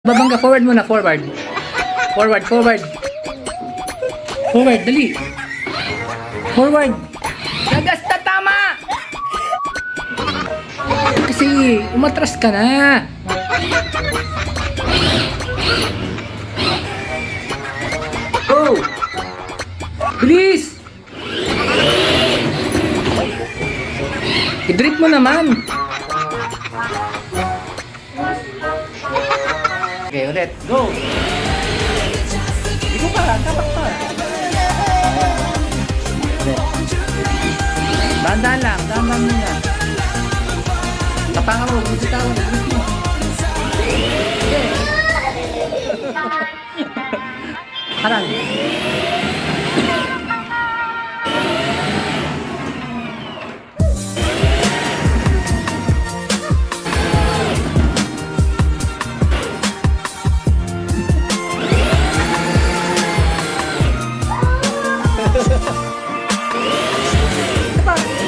Babangga, forward muna, forward. Forward, forward. Forward, dali. Forward. Nagas na, tama! Kasi, umatras ka na. Go! Bilis! I-drip mo naman. Okay, ulit. Go! Ikaw pa, tapak pa. Ulit. Dahan-dahan lang, dahan-dahan muna. Tapangan mo, busitawan, drip mo. Okay. Harang.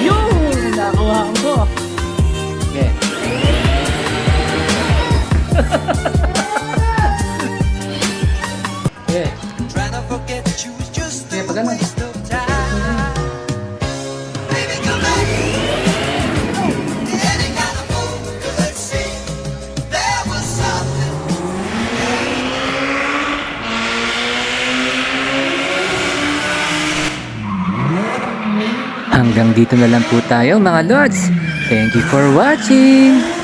Yun! Nakuha ko. Okay. Okay. Okay, pag ganun. Hanggang dito na lang po tayo mga Lods. Thank you for watching!